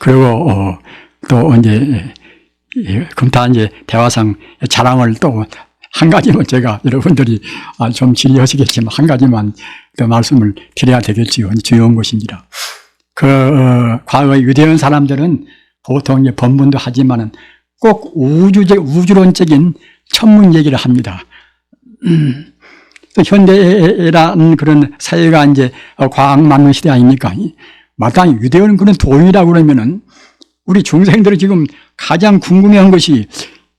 그리고 또 이제 금타 이제 대화상 자랑을 또 한 가지만 제가 여러분들이 좀 질의하시겠지만 한 가지만 더 말씀을 드려야 되겠지요. 중요한 것입니다. 과거 유대인 사람들은 보통 이제 법문도 하지만은 꼭 우주론적인 천문 얘기를 합니다. 현대라는 그런 사회가 이제 과학 만능 시대 아닙니까? 마땅히 유대인은 그런 도인이라고 그러면은 우리 중생들이 지금 가장 궁금해한 것이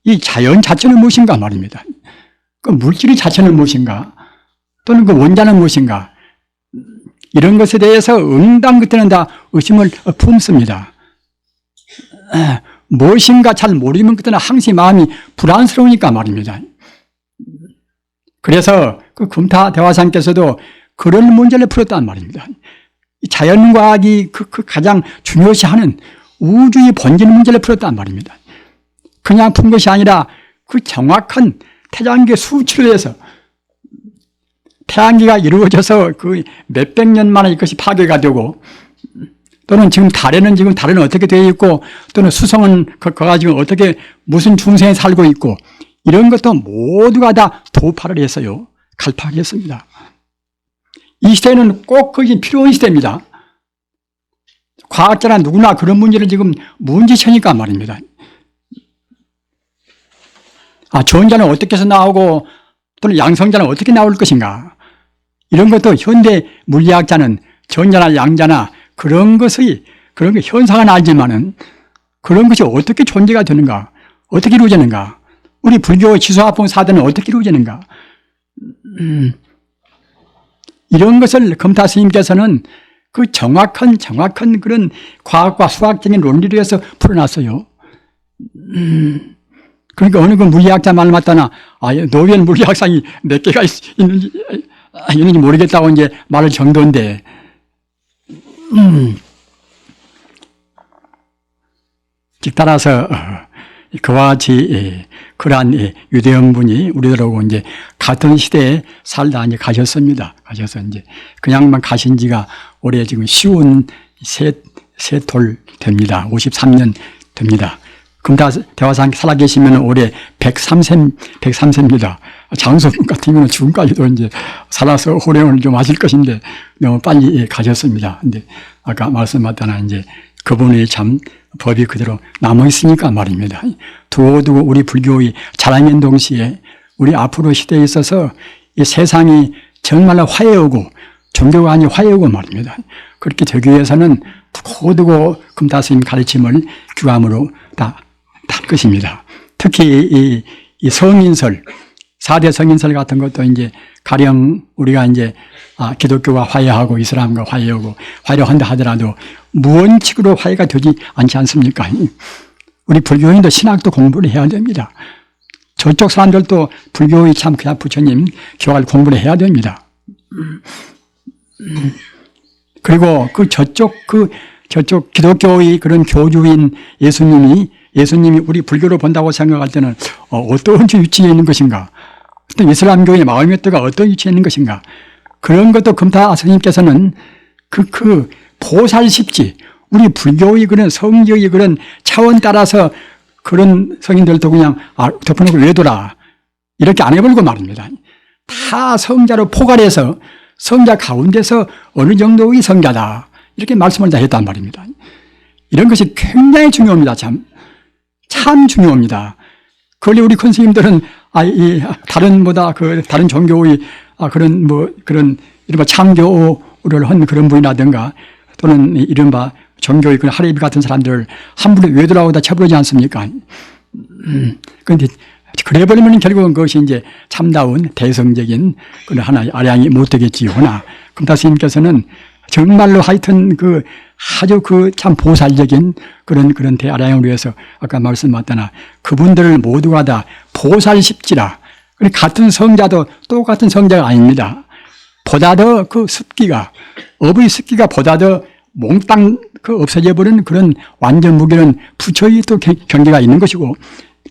이 자연 자체는 무엇인가 말입니다. 그 물질 자체는 무엇인가? 또는 그 원자는 무엇인가? 이런 것에 대해서 응당 그때는 다 의심을 품습니다. 무엇인가 잘 모르면 그때는 항상 마음이 불안스러우니까 말입니다. 그래서 그 금타 대화상께서도 그런 문제를 풀었단 말입니다. 자연과학이 그 가장 중요시하는 우주의 본질 문제를 풀었단 말입니다. 그냥 푼 것이 아니라 그 정확한 태양계 수치로 해서 태양계가 이루어져서 그 몇백 년 만에 이것이 파괴가 되고 또는 지금 달에는 어떻게 되어 있고 또는 수성은 그가 지금 어떻게 무슨 중생에 살고 있고 이런 것도 모두가 다 도파를 했어요. 갈파했습니다. 이 시대는 꼭 그게 필요한 시대입니다. 과학자나 누구나 그런 문제를 지금 문제시하니까 말입니다. 전자는 어떻게 해서 나오고 또는 양성자는 어떻게 나올 것인가 이런 것도 현대 물리학자는 전자나 양자나 그런 현상은 알지만은 그런 것이 어떻게 존재가 되는가 어떻게 이루어지는가 우리 불교 지소화풍 사대는 어떻게 이루어지는가 이런 것을 금타 스님께서는 그 정확한 그런 과학과 수학적인 논리를 해서 풀어놨어요. 그러니까 어느 그 물리학자 말 맞다나 노벨 물리학상이 몇 개가 있는지 모르겠다고 이제 말할 정도인데 즉 따라서 그와 같이 그러한 유대인 분이 우리들하고 이제 같은 시대에 살다 이제 가셨습니다. 가셔서 이제 그냥만 가신 지가 올해 지금 쉬운 셋돌 됩니다. 53년 됩니다. 금타 대화상 살아계시면 올해 103세입니다. 장소분 같으면 지금까지도 이제 살아서 호령을 좀 하실 것인데 너무 빨리 가셨습니다. 근데 아까 말씀하셨다나 이제 그분의 참 법이 그대로 남아있으니까 말입니다. 두고두고 우리 불교의 자랑인 동시에 우리 앞으로 시대에 있어서 이 세상이 정말로 화해오고 종교가 아니 화해오고 말입니다. 그렇게 되기 위해서는 두고두고 금타 스님 가르침을 규함으로 다 할 것입니다. 특히 이 성인설, 4대 성인설 같은 것도 이제 가령 우리가 이제 기독교가 화해하고 이슬람과 화해하고 화해를 한다 하더라도 무언칙으로 화해가 되지 않지 않습니까? 우리 불교인도 신학도 공부를 해야 됩니다. 저쪽 사람들도 불교의 참 그냥 부처님 교화를 공부를 해야 됩니다. 그리고 저쪽 기독교의 그런 교주인 예수님이 우리 불교로 본다고 생각할 때는 어떤 위치에 있는 것인가? 어떤 이슬람교의 마음의 뜻가 어떤 위치에 있는 것인가? 그런 것도 금타 스님께서는 그 보살십지, 우리 불교의 그런 성지의 그런 차원 따라서 그런 성인들도 그냥 덮어놓고 외도라. 이렇게 안 해버리고 말입니다. 다 성자로 포괄해서 성자 가운데서 어느 정도의 성자다. 이렇게 말씀을 다 했단 말입니다. 이런 것이 굉장히 중요합니다. 참 중요합니다. 그걸 우리 큰 스님들은 다른 종교의 그런 이른바 참교를 한 그런 분이라든가 또는 이른바 종교의 그런 하레비 같은 사람들을 함부로 외도라고 다 쳐버리지 않습니까? 그런데 그래 버리면 결국은 그것이 이제 참다운 대성적인 그런 하나의 아량이 못 되겠지요. 그러나 금타 스님께서는 정말로 하여튼 아주 참 보살적인 그런 대아량을 위해서 아까 말씀하셨다나 그분들을 모두가 다 보살십지라. 같은 성자도 똑같은 성자가 아닙니다. 보다 더 업의 습기가 보다 더 몽땅 없어져 버리는 그런 완전 무게는 부처의 또 경계가 있는 것이고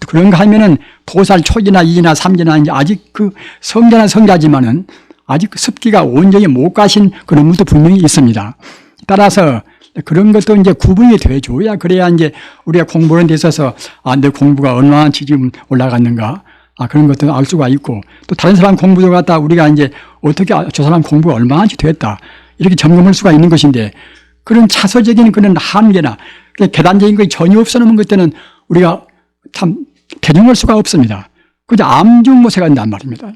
그런가 하면은 보살 초기나 2기나 3기나 이제 아직 성자는 성자지만은 아직 습기가 온전히 못 가신 그런 분도 분명히 있습니다. 따라서 그런 것도 이제 구분이 돼줘야 그래야 이제 우리가 공부하는 데 있어서 내 공부가 얼마나 지금 올라갔는가 그런 것도 알 수가 있고 또 다른 사람 공부도 갖다 우리가 이제 어떻게 저 사람 공부가 얼마나 됐다 이렇게 점검할 수가 있는 것인데 그런 차서적인 그런 한계나 계단적인 것이 전혀 없어놓은 것들은 우리가 참 배정할 수가 없습니다. 그저 암중모세가 된단 말입니다.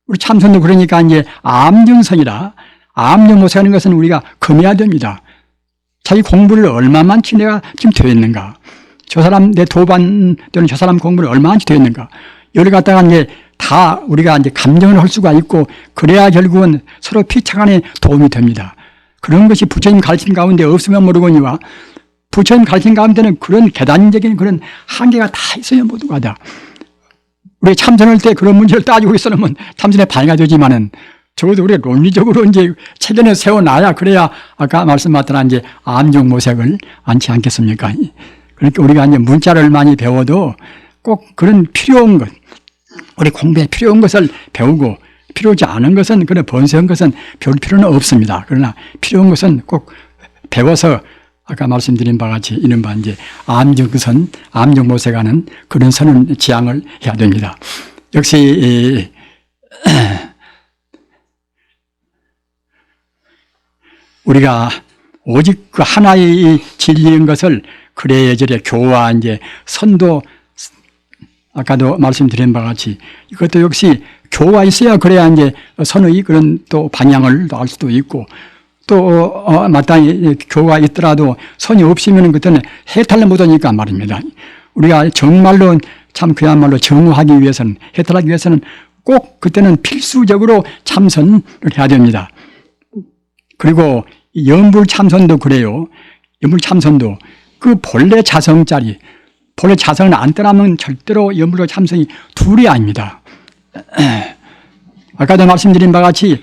우리 참선도 그러니까 이제 암중선이라 암중모세하는 것은 우리가 금해야 됩니다. 자기 공부를 얼마만치 내가 지금 되었는가. 저 사람 내 도반 또는 저 사람 공부를 얼마만치 되었는가. 여기 갖다가 이제 다 우리가 이제 감정을 할 수가 있고 그래야 결국은 서로 피차간에 도움이 됩니다. 그런 것이 부처님 가르침 가운데 없으면 모르거니와 부처님 가르침 가운데는 그런 계단적인 그런 한계가 다 있어요, 모두가 다. 우리 참선할 때 그런 문제를 따지고 있으면 참선에 방해가 되지만은 적어도 우리가 논리적으로 이제 체계를 세워놔야 그래야 아까 말씀하셨던 이제 암중모색을 않지 않겠습니까? 그러니까 우리가 이제 문자를 많이 배워도 꼭 그런 필요한 것, 우리 공부에 필요한 것을 배우고 필요하지 않은 것은 그런 번성한 것은 배울 필요는 없습니다. 그러나 필요한 것은 꼭 배워서 아까 말씀드린 바와 같이 이른바 이제 암중선, 암중모색하는 그런 선을 지향을 해야 됩니다. 역시 우리가 오직 그 하나의 진리인 것을 그래 저래 교화 이제 선도 아까도 말씀드린 바와 같이 이것도 역시 교화 있어야 그래야 이제 선의 그런 또 방향을 알 수도 있고 또 마땅히 교가 있더라도 선이 없으면 그때는 해탈을 못하니까 말입니다. 우리가 정말로 참 그야말로 정화하기 위해서는 해탈하기 위해서는 꼭 그때는 필수적으로 참선을 해야 됩니다. 그리고 염불 참선도 그래요. 염불 참선도 그 본래 자성짜리 본래 자성을 안 떠나면 절대로 염불 참선이 둘이 아닙니다. 아까도 말씀드린 바와 같이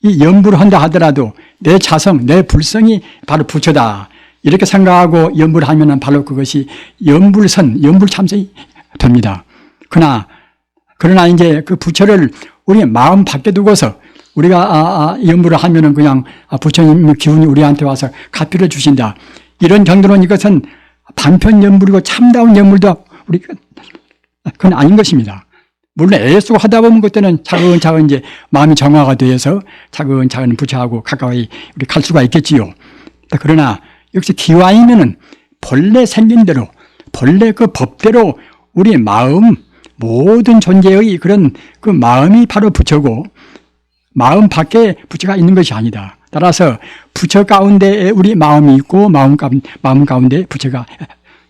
이 염불을 한다 하더라도 내 자성, 내 불성이 바로 부처다. 이렇게 생각하고 염불을 하면 바로 그것이 염불선, 염불참선이 됩니다. 그러나 이제 그 부처를 우리 마음 밖에 두고서 우리가 염불을 하면은 그냥 부처님 기운이 우리한테 와서 가피를 주신다. 이런 정도는 이것은 반편 염불이고 참다운 염불도 우리가 그건 아닌 것입니다. 물론 애쓰고 하다 보면 그때는 차근차근 이제 마음이 정화가 되어서 차근차근 부처하고 가까이 우리 갈 수가 있겠지요. 그러나 역시 기와이면은 본래 생긴 대로, 본래 그 법대로 우리 마음, 모든 존재의 그런 그 마음이 바로 부처고 마음 밖에 부처가 있는 것이 아니다. 따라서 부처 가운데에 우리 마음이 있고 마음 가운데 부처가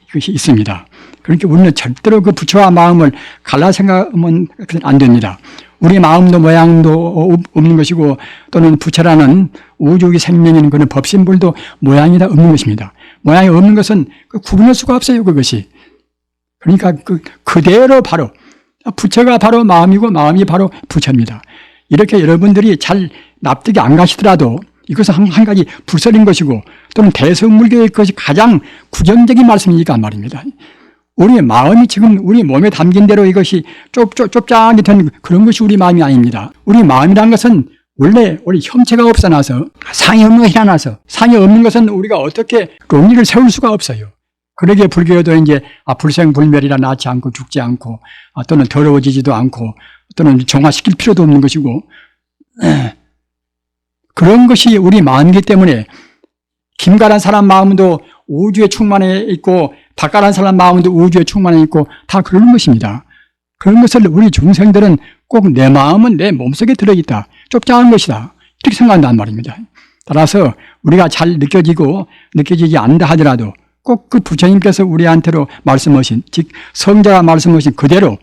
이것이 있습니다. 그러니까 우리는 절대로 그 부처와 마음을 갈라 생각하면 안 됩니다. 우리 마음도 모양도 없는 것이고 또는 부처라는 우주의 생명인 그런 법신불도 모양이 다 없는 것입니다. 모양이 없는 것은 구분할 수가 없어요, 그것이. 그러니까 그대로 바로 부처가 바로 마음이고 마음이 바로 부처입니다. 이렇게 여러분들이 잘 납득이 안 가시더라도 이것은 한 가지 불설인 것이고 또는 대성불교의 것이 가장 구정적인 말씀이니까 말입니다. 우리의 마음이 지금 우리 몸에 담긴 대로 이것이 좁장한 그런 것이 우리 마음이 아닙니다. 우리 마음이라는 것은 원래 우리 형체가 없어나서 상이 없는 것이 나서 상이 없는 것은 우리가 어떻게 논리를 세울 수가 없어요. 그러기에 불교도 이제 불생불멸이라 낳지 않고 죽지 않고 또는 더러워지지도 않고 또는 정화시킬 필요도 없는 것이고 그런 것이 우리 마음이기 때문에 김가란 사람 마음도 우주에 충만해 있고 박가란 사람 마음도 우주에 충만해 있고 다 그런 것입니다. 그런 것을 우리 중생들은 꼭 내 마음은 내 몸속에 들어있다. 좁장한 것이다. 이렇게 생각한단 말입니다. 따라서 우리가 잘 느껴지지 않는다 하더라도 꼭 그 부처님께서 우리한테로 말씀하신 즉 성자가 말씀하신 그대로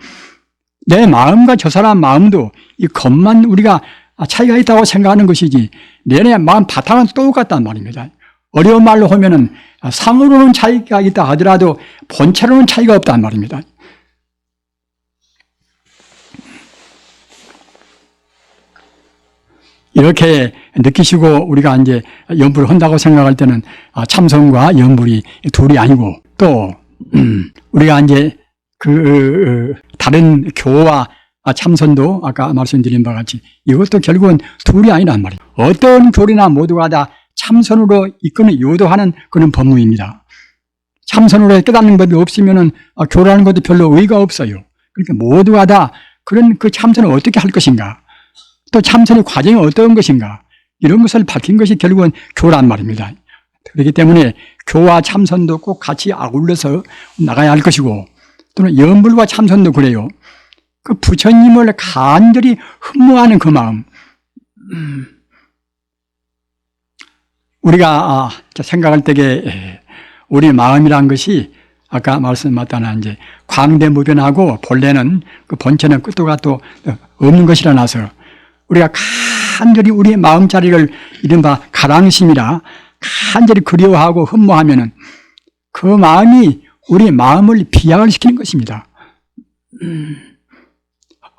내 마음과 저 사람 마음도 이 것만 우리가 차이가 있다고 생각하는 것이지 내내 마음 바탕은 똑같단 말입니다. 어려운 말로 하면은 상으로는 차이가 있다 하더라도 본체로는 차이가 없단 말입니다. 이렇게 느끼시고 우리가 이제 염불을 한다고 생각할 때는 참선과 염불이 둘이 아니고 또 우리가 이제 다른 교와 참선도 아까 말씀드린 바와 같이 이것도 결국은 둘이 아니란 말이에요. 어떤 교리나 모두가 다 참선으로 이끄는 유도하는 그런 법문입니다. 참선으로 깨닫는 법이 없으면은 교라는 것도 별로 의의가 없어요. 그러니까 모두가 다 그런 그 참선을 어떻게 할 것인가, 또 참선의 과정이 어떤 것인가, 이런 것을 밝힌 것이 결국은 교란 말입니다. 그렇기 때문에 교와 참선도 꼭 같이 아울러서 나가야 할 것이고, 또는 염불과 참선도 그래요. 그 부처님을 간절히 흠모하는 그 마음, 우리가 생각할 때에 우리 마음이란 것이 아까 말씀드렸다나 이제 광대무변하고 본래는 그 본체는 끝도 또 없는 것이라나서 우리가 간절히 우리의 마음자리를 이른바 가랑심이라 간절히 그리워하고 흠모하면은 그 마음이 우리 마음을 비약을 시키는 것입니다.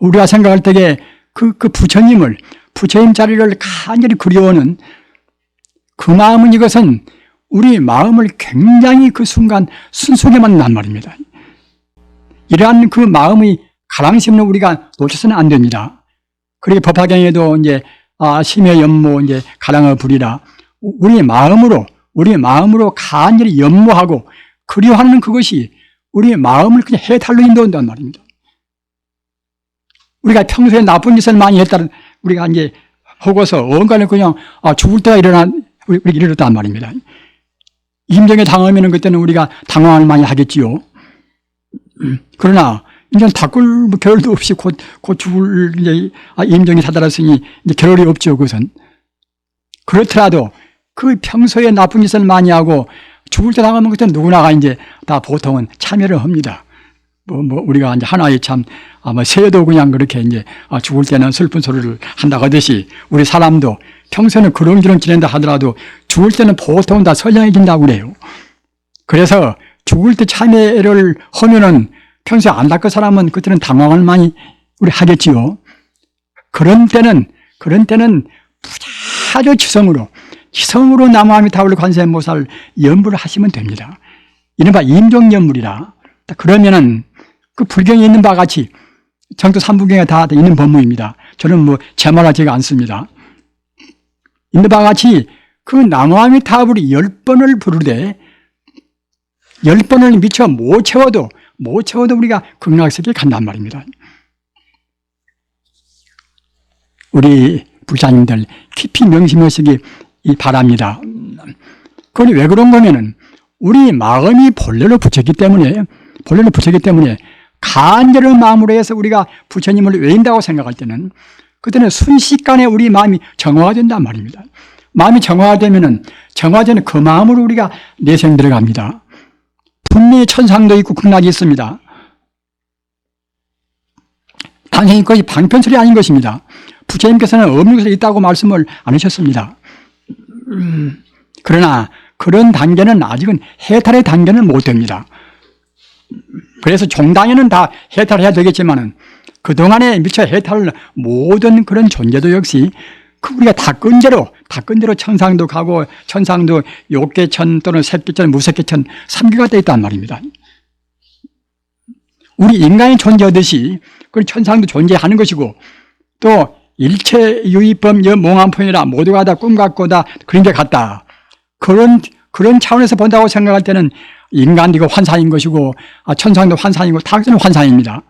우리가 생각할 때에 그 부처님 자리를 간절히 그리워하는 그 마음은, 이것은 우리 마음을 굉장히 그 순간 순수하게 만든단 말입니다. 이러한 그 마음의 가랑심을 우리가 놓쳐서는 안 됩니다. 그리고 법화경에도 이제 심의 연모 이제 가랑을 부리라, 우리 마음으로 간절히 연모하고 그리워하는 그것이 우리 마음을 그냥 해탈로 인도한단 말입니다. 우리가 평소에 나쁜 짓을 많이 했다는 우리가 이제 하고서 언간에 그냥 죽을 때가 이르렀단 말입니다. 임정에 당하면은 그때는 우리가 당황을 많이 하겠지요. 그러나 이제 닦을 겨를도 없이 곧 죽을 이제 임정이 다다랐으니 이제 겨를이 없죠, 그것은. 그렇더라도 그 평소에 나쁜 짓을 많이 하고 죽을 때 당하면 그때 누구나가 이제 다 보통은 참여를 합니다. 우리가 이제 하나의 참, 새도 그냥 그렇게 이제 죽을 때는 슬픈 소리를 한다고 하듯이 우리 사람도 평소에는 그런저런 지낸다 하더라도 죽을 때는 보통 다 선량해진다고 그래요. 그래서 죽을 때 참여를 하면은 평소에 안 닦은 사람은 그때는 당황을 많이 우리 하겠지요. 그런 때는 부자주 지성으로 남아미타불 관세음보살 연불을 하시면 됩니다. 이른바 임종연불이라. 그러면은 그 불경에 있는 바와 같이 정도 삼부경에 다 있는 법문입니다. 저는 제말하지가 않습니다. 있는 바와 같이 그 남아미타불이 10번을 부르되 10번을 미처 못 채워도 우리가 극락세계에 간단 말입니다. 우리 부자님들 깊이 명심하시기 바랍니다. 그건 왜 그런 거면은 우리 마음이 본래로 부처기 때문에 간절한 마음으로 해서 우리가 부처님을 외인다고 생각할 때는 그때는 순식간에 우리 마음이 정화가 된단 말입니다. 마음이 정화되면은 그 마음으로 우리가 내생 들어갑니다. 분명히 천상도 있고 극락이 있습니다. 당연히 그것이 방편설이 아닌 것입니다. 부처님께서는 없는 것이 있다고 말씀을 안 하셨습니다. 그러나 그런 단계는 아직은 해탈의 단계는 못 됩니다. 그래서 종단에는 다 해탈해야 되겠지만은 그동안에 미처 해탈을 모든 그런 존재도 역시 우리가 다 끈대로 천상도 가고 천상도 욕계천 또는 색계천, 무색계천 3개가 되어 있단 말입니다. 우리 인간이 존재하듯이 그 천상도 존재하는 것이고 또 일체 유의법 몽환포이라 모두가 다 꿈 같고 다 그런 게 같다. 그런 차원에서 본다고 생각할 때는 인간도 이거 환상인 것이고 천상도 환상이고 다 환상입니다.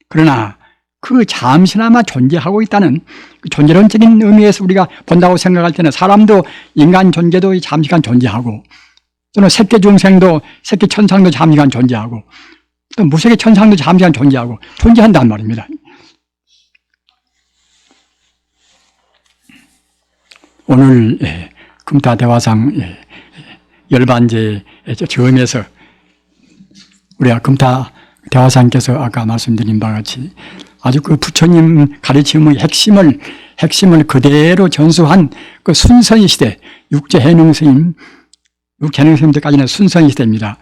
그러나 그 잠시나마 존재하고 있다는 그 존재론적인 의미에서 우리가 본다고 생각할 때는 사람도 인간 존재도 잠시간 존재하고 또는 색계 중생도 색계 천상도 잠시간 존재하고 또 무색의 천상도 잠시간 존재한단 말입니다. 오늘 금타대화상 열반제 처음에서 우리가 금타대화상께서 아까 말씀드린 바와 같이 아주 그 부처님 가르침의 핵심을 그대로 전수한 그 순선 시대, 육재해능 스님 때까지는 순선 시대입니다.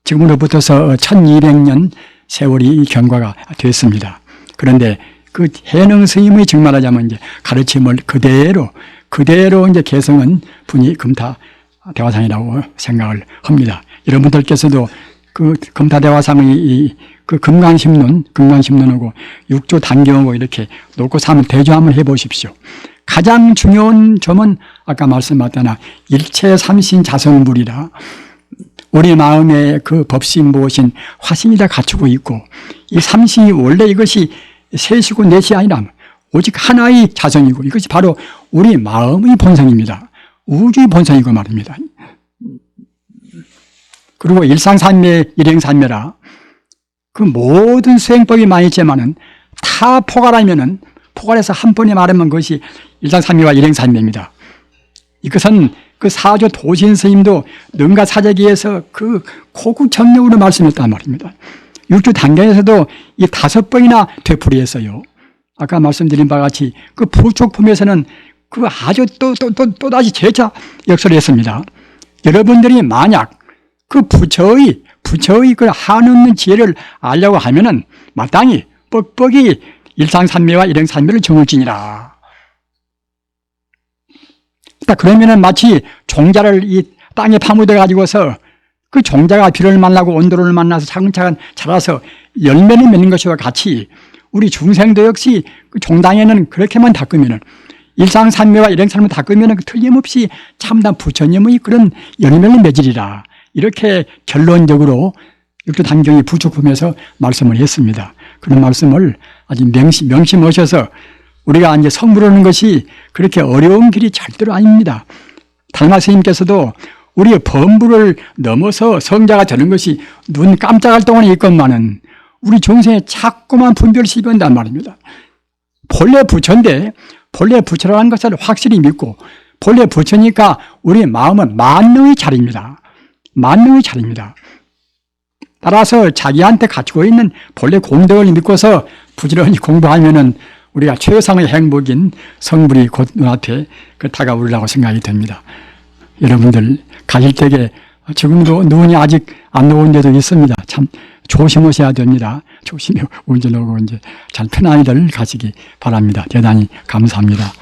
지금으로부터서 1200년 세월이 경과가 됐습니다. 그런데 그 해능 스님의 정말하자면 이제 가르침을 그대로 이제 개성한 분이 금타대화상이라고 생각을 합니다. 여러분들께서도 그 금타대화상의 그 금강심론하고 육조 단경하고 이렇게 놓고 한번 대조 한번 해보십시오. 가장 중요한 점은 아까 말씀하셨다나 일체 삼신 자성불이라 우리 마음에 그 법신 무엇인 화신이 다 갖추고 있고 이 삼신이 원래 이것이 셋이고 넷이 아니라 오직 하나의 자성이고 이것이 바로 우리 마음의 본성입니다. 우주의 본성이고 말입니다. 그리고 일상산매, 일행산매라 그 모든 수행법이 많이 있지만은 다 포괄하면은 포괄해서 한 번에 말하면 그것이 일상산매와 일행산매입니다. 이것은 그 사조 도신 스님도 능가사재기에서 그 고구정력으로 말씀했단 말입니다. 육주 단계에서도 이 5번이나 되풀이했어요. 아까 말씀드린 바와 같이 그 부족품에서는 그 아주 또다시 재차 역설을 했습니다. 여러분들이 만약 그 부처의 그 한없는 지혜를 알려고 하면은 마땅히 뻑뻑이 일상산매와 일행산매를 정을지니라. 그러면은 마치 종자를 이 땅에 파묻어 가지고서 그 종자가 비를 만나고 온도를 만나서 차근차근 자라서 열매를 맺는 것과 같이 우리 중생도 역시 그 종당에는 그렇게만 닦으면은 일상산매와 일행산매 닦으면은 틀림없이 참담 부처님의 그런 열매를 맺으리라. 이렇게 결론적으로 육조단경의 부축품에서 말씀을 했습니다. 그런 말씀을 아주 명심하셔서 우리가 이제 성불하는 것이 그렇게 어려운 길이 절대로 아닙니다. 달마 스님께서도 우리의 범부를 넘어서 성자가 되는 것이 눈 깜짝할 동안에 있건만은 우리 중생에 자꾸만 분별시비한단 말입니다. 본래 부처인데 본래 부처라는 것을 확실히 믿고 본래 부처니까 우리 마음은 만능의 자리입니다. 만능의 자리입니다. 따라서 자기한테 갖추고 있는 본래 공덕을 믿고서 부지런히 공부하면은 우리가 최상의 행복인 성불이 곧 눈앞에 다가오리라고 생각이 됩니다. 여러분들 가실 때에 지금도 눈이 아직 안 녹은 데도 있습니다. 참 조심하셔야 됩니다. 조심히 운전하고 이제 잘 편안히들 가시기 바랍니다. 대단히 감사합니다.